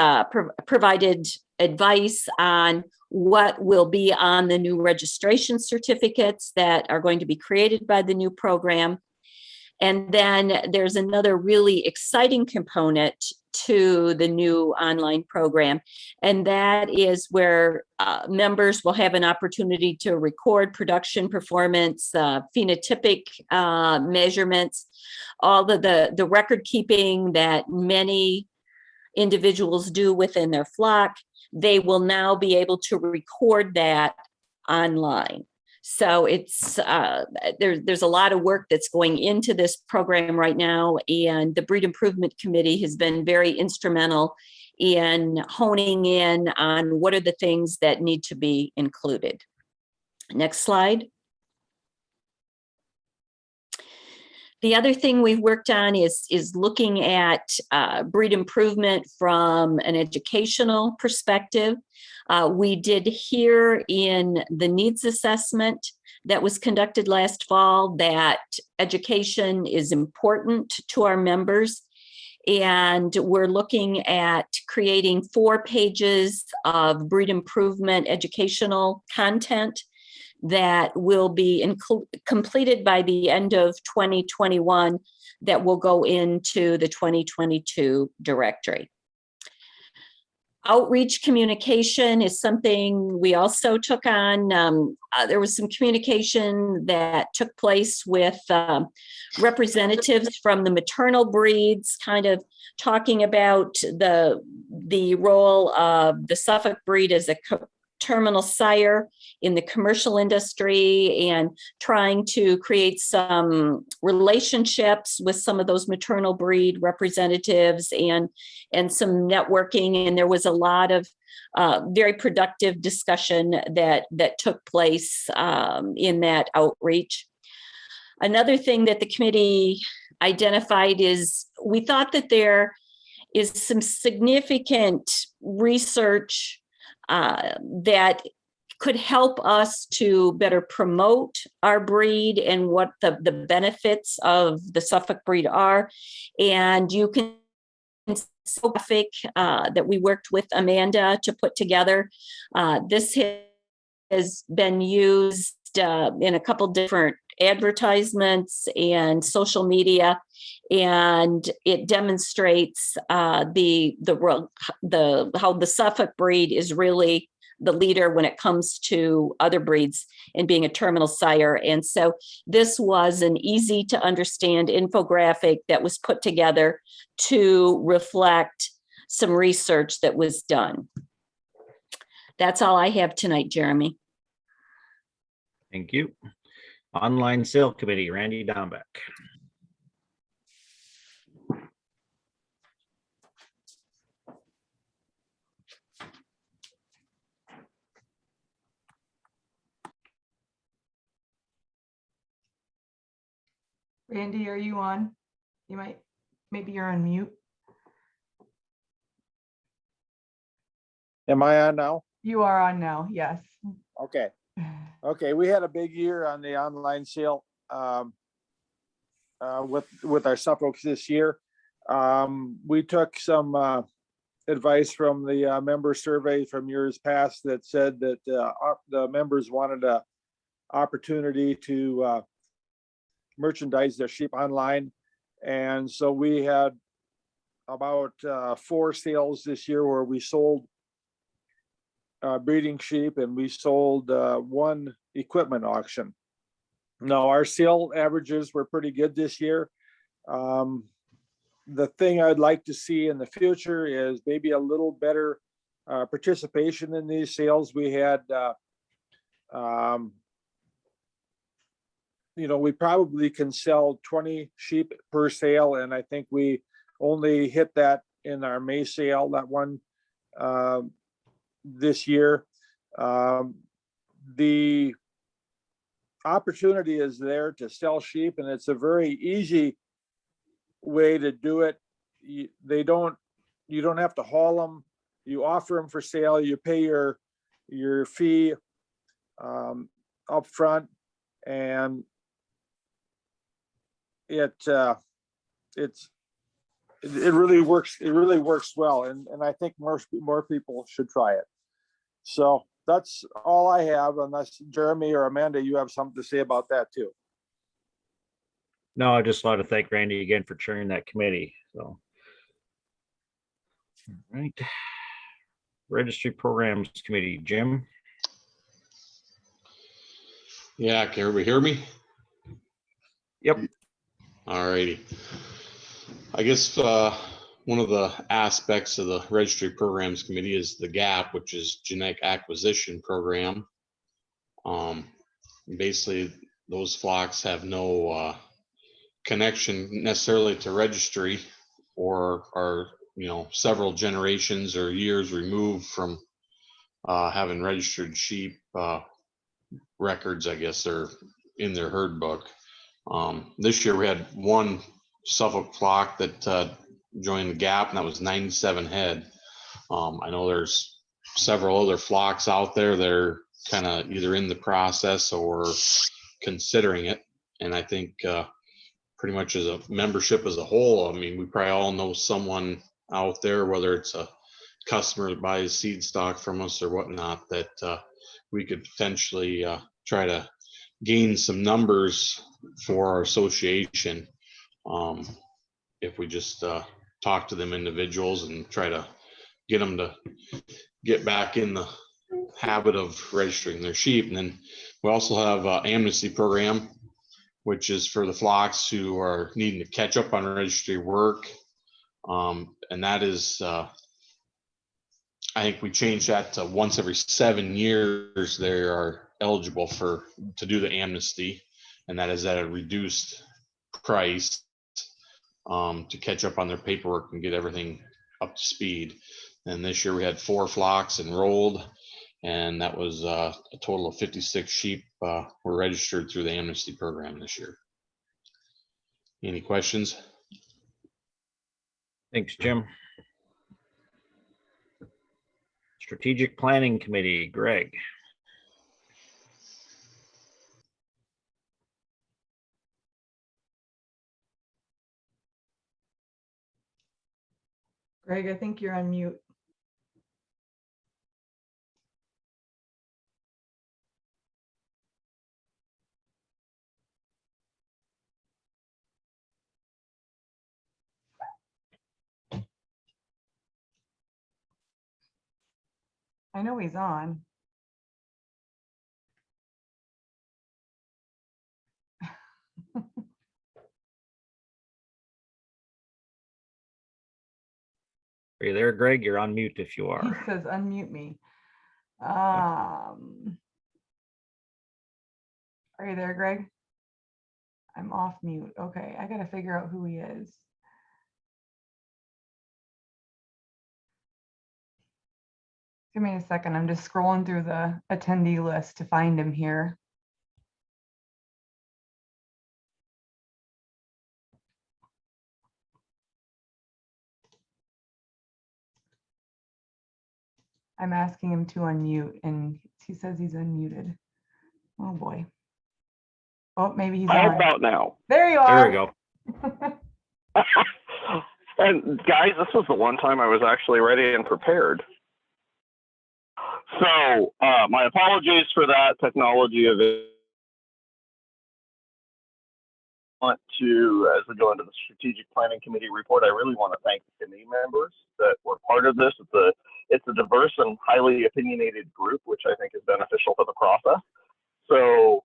provided advice on what will be on the new registration certificates that are going to be created by the new program. And then there's another really exciting component to the new online program, and that is where members will have an opportunity to record production performance, phenotypic measurements, all of the record keeping that many individuals do within their flock. They will now be able to record that online. So it's there's a lot of work that's going into this program right now, and the Breed Improvement Committee has been very instrumental in honing in on what are the things that need to be included. Next slide. The other thing we've worked on is looking at breed improvement from an educational perspective. We did hear in the needs assessment that was conducted last fall that education is important to our members. And we're looking at creating 4 pages of breed improvement educational content that will be completed by the end of 2021 that will go into the 2022 directory. Outreach communication is something we also took on. There was some communication that took place with representatives from the maternal breeds, kind of talking about the role of the Suffolk breed as a terminal sire in the commercial industry, and trying to create some relationships with some of those maternal breed representatives and some networking. And there was a lot of very productive discussion that took place in that outreach. Another thing that the committee identified is we thought that there is some significant research that could help us to better promote our breed and what the benefits of the Suffolk breed are. And you can graphic that we worked with Amanda to put together. This has been used in a couple different advertisements and social media, and it demonstrates how the Suffolk breed is really the leader when it comes to other breeds and being a terminal sire. And so this was an easy to understand infographic that was put together to reflect some research that was done. That's all I have tonight, Jeremy. Thank you. Online Sale Committee, Randy Dombeck. Randy, are you on? Maybe you're on mute. Am I on now? You are on now, yes. Okay. Okay, we had a big year on the online sale with our Suffolks this year. We took some advice from the member survey from years past that said that the members wanted an opportunity to merchandise their sheep online. And so we had about 4 sales this year where we sold breeding sheep, and we sold 1 equipment auction. Now our sale averages were pretty good this year. The thing I'd like to see in the future is maybe a little better participation in these sales. We had, we probably can sell 20 sheep per sale, and I think we only hit that in our May sale, that one this year. The opportunity is there to sell sheep, and it's a very easy way to do it. You don't have to haul them. You offer them for sale. You pay your fee up front, and it really works. It really works well, and I think more people should try it. So that's all I have, unless Jeremy or Amanda, you have something to say about that too. No, I just want to thank Randy again for chairing that committee. So, all right. Registry Programs Committee, Jim. Yeah, can everybody hear me? Yep. All righty. I guess one of the aspects of the Registry Programs Committee is the GAP, which is Genetic Acquisition Program. Basically, those flocks have no connection necessarily to registry, or are, you know, several generations or years removed from having registered sheep records, I guess, or in their herd book. This year we had one Suffolk flock that joined the GAP, and that was 97 head. I know there's several other flocks out there that are kind of either in the process or considering it. And I think pretty much as a membership as a whole, I mean, we probably all know someone out there, whether it's a customer that buys seed stock from us or whatnot, that we could potentially try to gain some numbers for our association if we just talk to them individuals and try to get them to get back in the habit of registering their sheep. And then we also have Amnesty Program, which is for the flocks who are needing to catch up on registry work. And that is, I think we changed that to once every 7 years, they are eligible to do the amnesty. And that is at a reduced price to catch up on their paperwork and get everything up to speed. And this year we had 4 flocks enrolled, and that was a total of 56 sheep were registered through the Amnesty Program this year. Any questions? Thanks, Jim. Strategic Planning Committee, Greg. Greg, I think you're on mute. I know he's on. Are you there, Greg? You're on mute if you He are. says unmute me. Are you there, Greg? I'm off mute. Okay, I gotta figure out who he is. Give me a second. I'm just scrolling through the attendee list to find him here. I'm asking him to unmute and he says he's unmuted. Oh boy. Oh, maybe he's How on. about now? There you are. There we go. And guys, this was the one time I was actually ready and prepared. So my apologies for that technology of it. Want to, as we go into the Strategic Planning Committee report, I really want to thank the committee members that were part of this. It's a diverse and highly opinionated group, which I think is beneficial for the process. So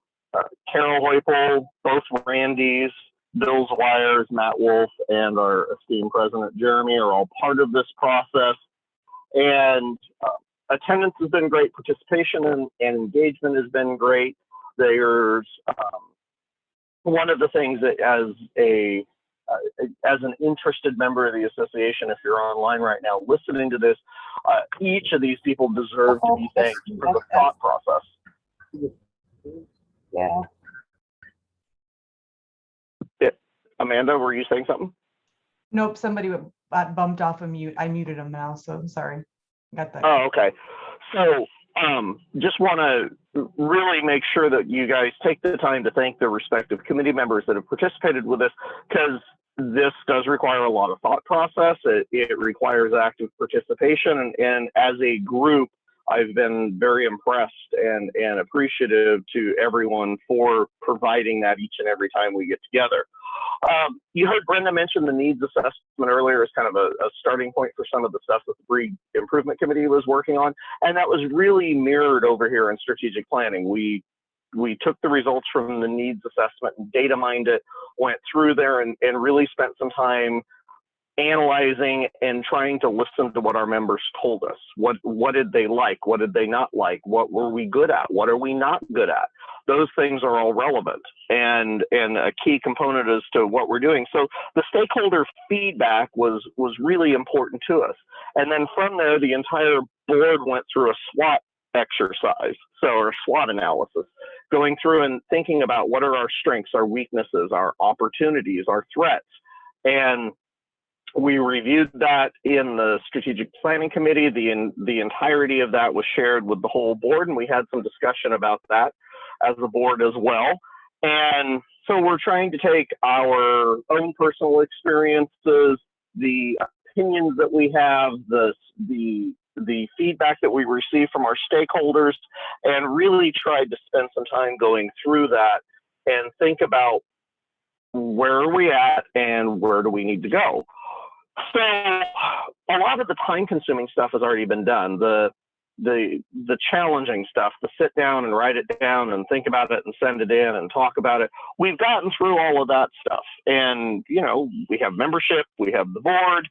Carol Hoypel, both Randys, Bill Wires, Matt Wolf, and our esteemed President Jeremy are all part of this process. And attendance has been great, participation and engagement has been great. There's one of the things that as a as an interested member of the association, if you're online right now listening to this, each of these people deserve to be thanked for the thought process. Yeah. Amanda, were you saying something? Nope, somebody got bumped off of mute. I muted him now, so sorry. Got that. Oh, okay. So just want to really make sure that you guys take the time to thank the respective committee members that have participated with this, because this does require a lot of thought process. It requires active participation, and as a group, I've been very impressed and appreciative to everyone for providing that each and every time we get together. You heard Brenda mention the needs assessment earlier as kind of a starting point for some of the stuff that the Breed Improvement Committee was working on, and that was really mirrored over here in strategic planning. We took the results from the needs assessment and data mined it, went through there and really spent some time analyzing and trying to listen to what our members told us. What did they like? What did they not like? What were we good at? What are we not good at? Those things are all relevant and a key component as to what we're doing. So the stakeholder feedback was really important to us. And then from there, the entire board went through a SWAT exercise, or SWOT analysis, going through and thinking about what are our strengths, our weaknesses, our opportunities, our threats. And we reviewed that in the strategic planning committee. The entirety of that was shared with the whole board, and we had some discussion about that as the board as well. And so we're trying to take our own personal experiences, the opinions that we have, the feedback that we receive from our stakeholders, and really tried to spend some time going through that and think about where are we at and where do we need to go. So a lot of the time-consuming stuff has already been done. The challenging stuff, the sit down and write it down and think about it and send it in and talk about it, we've gotten through all of that stuff. And, you know, we have membership, we have the board.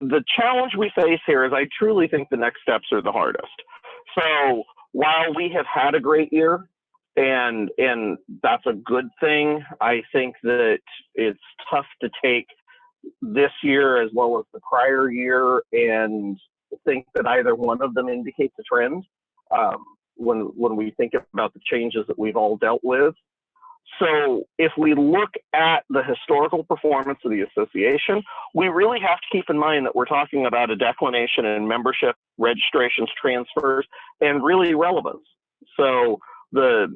The challenge we face here is I truly think the next steps are the hardest. So while we have had a great year, and that's a good thing, I think that it's tough to take this year as well as the prior year and think that either one of them indicates a trend when we think about the changes that we've all dealt with. So if we look at the historical performance of the association, we really have to keep in mind that we're talking about a declination in membership, registrations, transfers, and really relevance. So the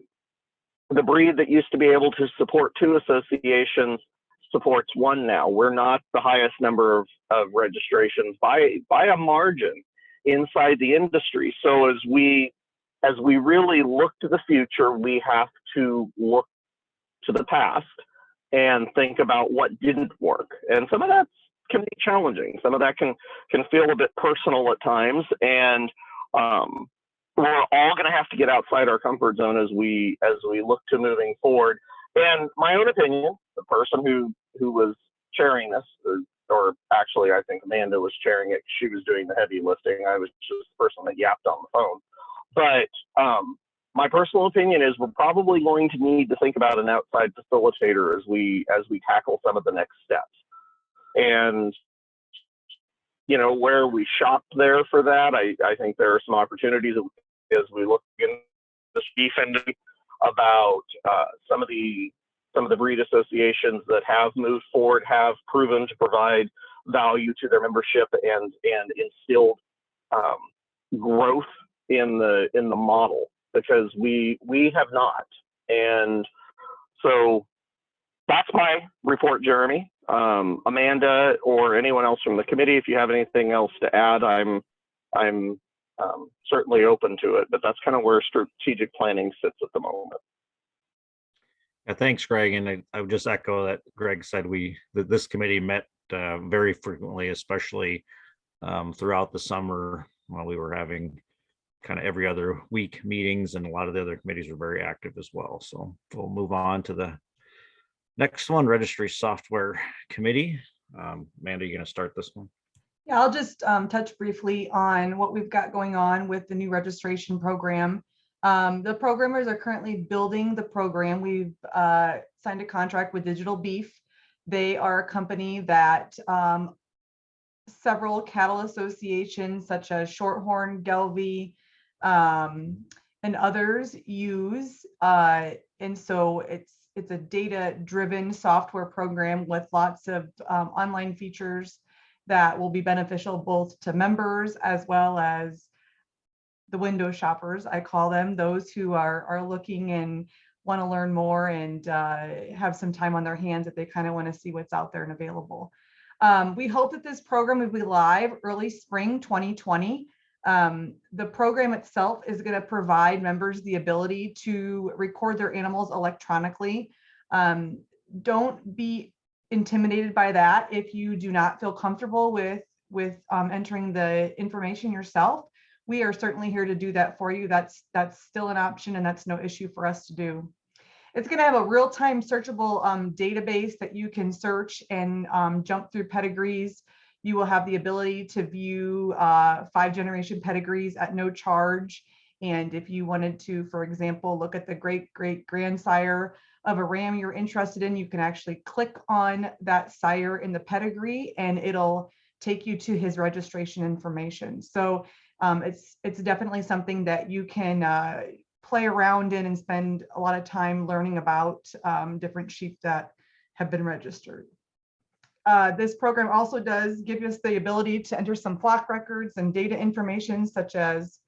breed that used to be able to support 2 associations supports 1 now. We're not the highest number of registrations by a margin inside the industry. So as we really look to the future, we have to look to the past and think about what didn't work. And some of that can be challenging. Some of that can feel a bit personal at times. And we're all going to have to get outside our comfort zone as we look to moving forward. And my own opinion, the person who was chairing this, or actually I think Amanda was chairing it, she was doing the heavy lifting. I was just the person that yapped on the phone. But my personal opinion is we're probably going to need to think about an outside facilitator as we tackle some of the next steps. And you know, where we shop there for that, I think there are some opportunities as we look in the defending about some of the breed associations that have moved forward, have proven to provide value to their membership and instilled growth in the model, because we have not. And so that's my report, Jeremy. Amanda or anyone else from the committee, if you have anything else to add, I'm certainly open to it, but that's kind of where strategic planning sits at the moment. Yeah, thanks, Greg. And I would just echo that Greg said this committee met very frequently, especially throughout the summer while we were having kind of every other week meetings, and a lot of the other committees were very active as well. So we'll move on to the next one, Registry Software Committee. Amanda, you going to start this one? Yeah, I'll just touch briefly on what we've got going on with the new registration program. The programmers are currently building the program. We've signed a contract with Digital Beef. They are a company that several cattle associations such as Shorthorn, Gelby, and others use. And so it's a data-driven software program with lots of online features that will be beneficial both to members as well as the window shoppers, I call them, those who are looking and want to learn more and have some time on their hands if they kind of want to see what's out there and available. We hope that this program will be live early spring 2020. The program itself is going to provide members the ability to record their animals electronically. Don't be intimidated by that if you do not feel comfortable with entering the information yourself. We are certainly here to do that for you. That's still an option, and that's no issue for us to do. It's going to have a real-time searchable database that you can search and jump through pedigrees. You will have the ability to view 5-generation pedigrees at no charge. And if you wanted to, for example, look at the great-great-grandsire of a ram you're interested in, you can actually click on that sire in the pedigree and it'll take you to his registration information. So it's definitely something that you can play around in and spend a lot of time learning about different sheep that have been registered. This program also does give us the ability to enter some flock records and data information such as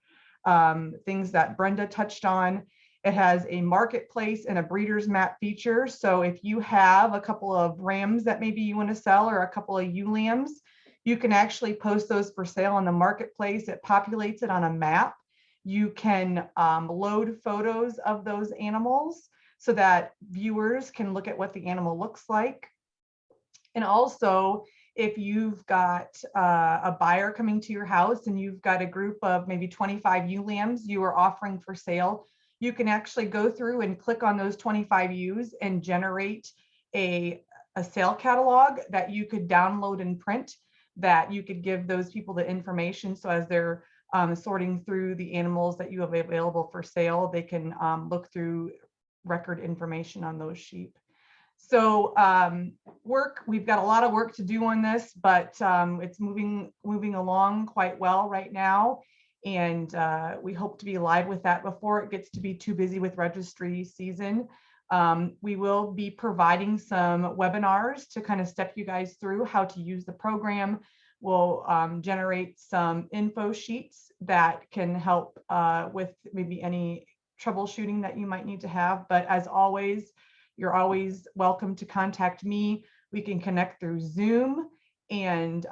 things that Brenda touched on. It has a marketplace and a breeder's map feature. So if you have a couple of rams that maybe you want to sell or a couple of ewe lambs, you can actually post those for sale on the marketplace. It populates it on a map. You can load photos of those animals so that viewers can look at what the animal looks like. And also, if you've got a buyer coming to your house and you've got a group of maybe 25 ewe lambs you are offering for sale, you can actually go through and click on those 25 ewes and generate a sale catalog that you could download and print, that you could give those people the information. So as they're sorting through the animals that you have available for sale, they can look through record information on those sheep. So we've got a lot of work to do on this, but it's moving along quite well right now. And we hope to be live with that before it gets to be too busy with registry season. We will be providing some webinars to kind of step you guys through how to use the program. We'll generate some info sheets that can help with maybe any troubleshooting that you might need to have. But as always, you're always welcome to contact me. We can connect through Zoom and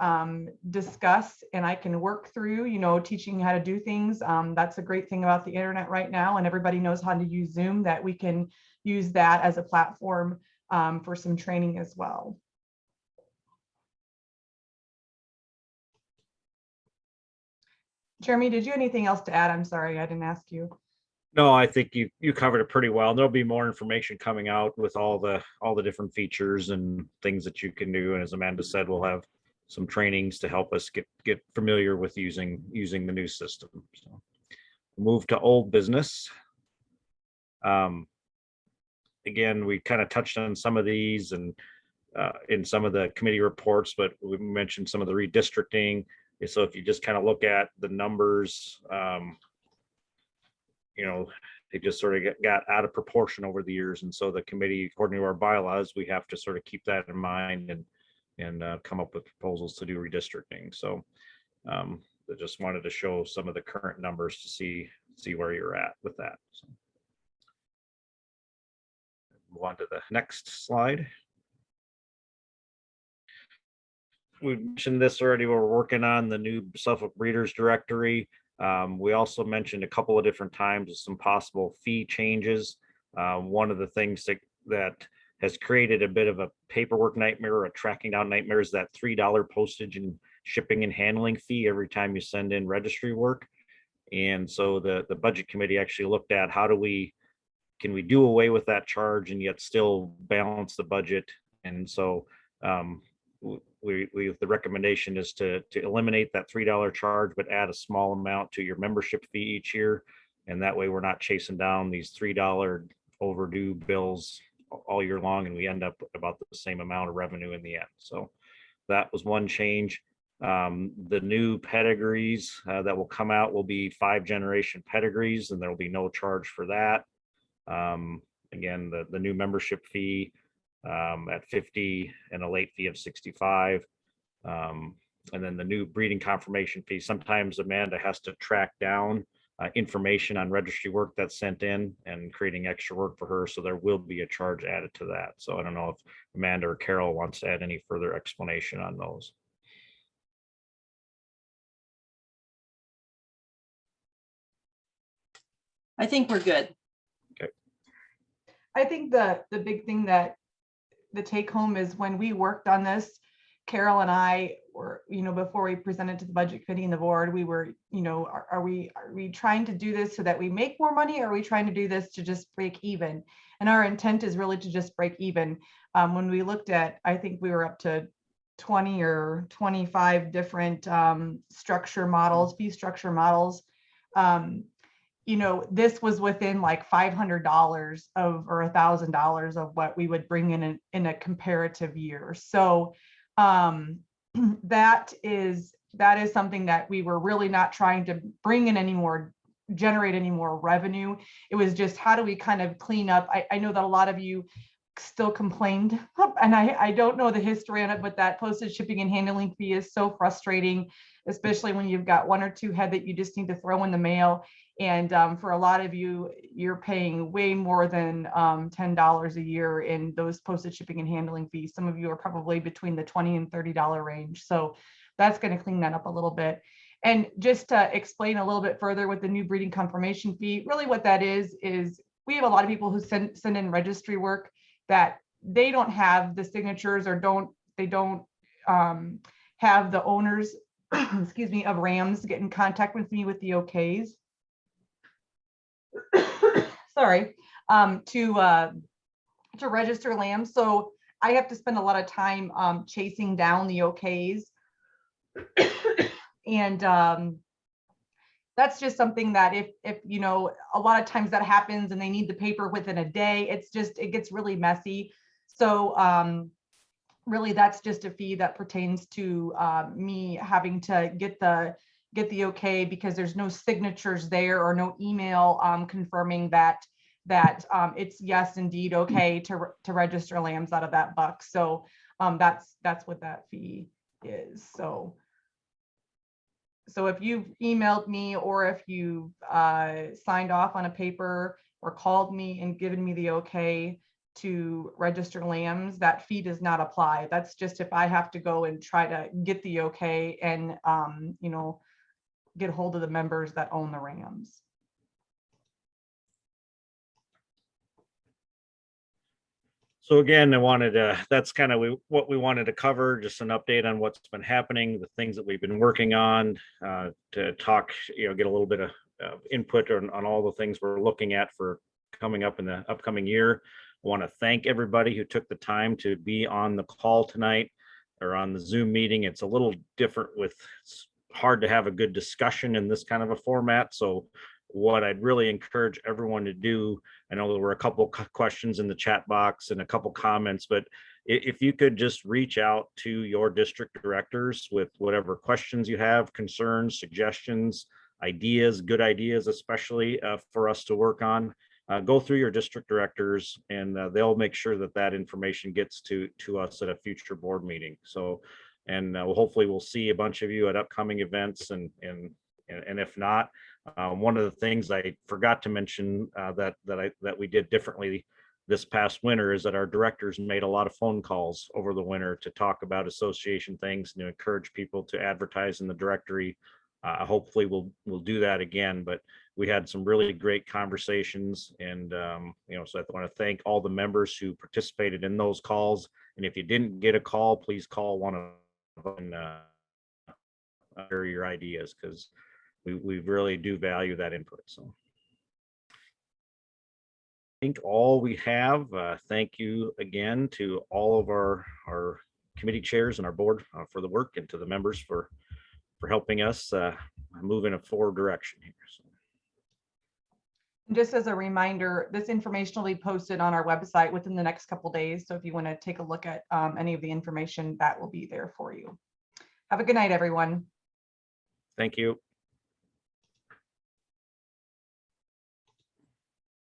discuss, and I can work through, teaching you how to do things. That's a great thing about the internet right now, and everybody knows how to use Zoom, that we can use that as a platform for some training as well. Jeremy, did you have anything else to add? I'm sorry, I didn't ask you. No, I think you covered it pretty well. There'll be more information coming out with all the different features and things that you can do. And as Amanda said, we'll have some trainings to help us get familiar with using the new system. So move to old business. Again, we kind of touched on some of these and in some of the committee reports, but we mentioned some of the redistricting. So if you just kind of look at the numbers, they just sort of got out of proportion over the years. And so the committee, according to our bylaws, we have to sort of keep that in mind and come up with proposals to do redistricting. So I just wanted to show some of the current numbers to see where you're at with that. So move on to the next slide. We mentioned this already. We're working on the new Suffolk Breeders Directory. We also mentioned a couple of different times some possible fee changes. One of the things that has created a bit of a paperwork nightmare or a tracking down nightmare is that $3 postage and shipping and handling fee every time you send in registry work. And so the budget committee actually looked at can we do away with that charge and yet still balance the budget. And so the recommendation is to eliminate that $3 charge, but add a small amount to your membership fee each year. And that way we're not chasing down these $3 overdue bills all year long, and we end up with about the same amount of revenue in the end. So that was one change. The new pedigrees that will come out will be 5th-generation pedigrees, and there will be no charge for that. Again, the new membership fee at 50 and a late fee of 65. And then the new breeding confirmation fee. Sometimes Amanda has to track down information on registry work that's sent in, and creating extra work for her. So there will be a charge added to that. So I don't know if Amanda or Carol wants to add any further explanation on those. I think we're good. I think the big thing that the take home is, when we worked on this, Carol and I were, before we presented to the budget committee and the board, we were, are we trying to do this so that we make more money? Or are we trying to do this to just break even? And our intent is really to just break even. When we looked at, I think we were up to 20 or 25 different structure models, fee structure models. This was within like $500 of, or $1,000 of what we would bring in a comparative year. So that is something that we were really not trying to bring in any more, generate any more revenue. It was just, how do we kind of clean up? I know that a lot of you still complained, and I don't know the history on it, but that postage, shipping, and handling fee is so frustrating, especially when you've got 1 or 2 head that you just need to throw in the mail. And for a lot of you, you're paying way more than $10 a year in those postage, shipping, and handling fees. Some of you are probably between the $20 and $30 range. So that's going to clean that up a little bit. And just to explain a little bit further with the new breeding confirmation fee, really what that is we have a lot of people who send in registry work that they don't have the signatures, or they don't have the owners, excuse me, of RAMs get in contact with me with the OKs. Sorry, to register lambs. So I have to spend a lot of time chasing down the OKs. And that's just something that if a lot of times that happens and they need the paper within a day, it gets really messy. So really that's just a fee that pertains to me having to get the okay, because there's no signatures there or no email confirming that it's yes, indeed, okay to register lambs out of that buck. So that's what that fee is. So if you've emailed me, or if you've signed off on a paper or called me and given me the okay to register lambs, that fee does not apply. That's just if I have to go and try to get the okay and get hold of the members that own the rams. So again, that's kind of what we wanted to cover, just an update on what's been happening, the things that we've been working on, to talk, get a little bit of input on all the things we're looking at for coming up in the upcoming year. I want to thank everybody who took the time to be on the call tonight or on the Zoom meeting. It's a little different it's hard to have a good discussion in this kind of a format. So what I'd really encourage everyone to do, I know there were a couple questions in the chat box and a couple comments, but if you could just reach out to your district directors with whatever questions you have, concerns, suggestions, ideas, good ideas, especially for us to work on, go through your district directors, and they'll make sure that information gets to us at a future board meeting. So, and hopefully we'll see a bunch of you at upcoming events, and if not, one of the things I forgot to mention that we did differently this past winter is that our directors made a lot of phone calls over the winter to talk about association things and to encourage people to advertise in the directory. Hopefully we'll do that again, but we had some really great conversations, and so I want to thank all the members who participated in those calls. And if you didn't get a call, please call one of them and share your ideas, because we really do value that input. So I think all we have. Thank you again to all of our committee chairs and our board for the work, and to the members for helping us move in a forward direction here. So. Just as a reminder, this information will be posted on our website within the next couple days. So if you want to take a look at any of the information, that will be there for you. Have a good night, everyone. Thank you.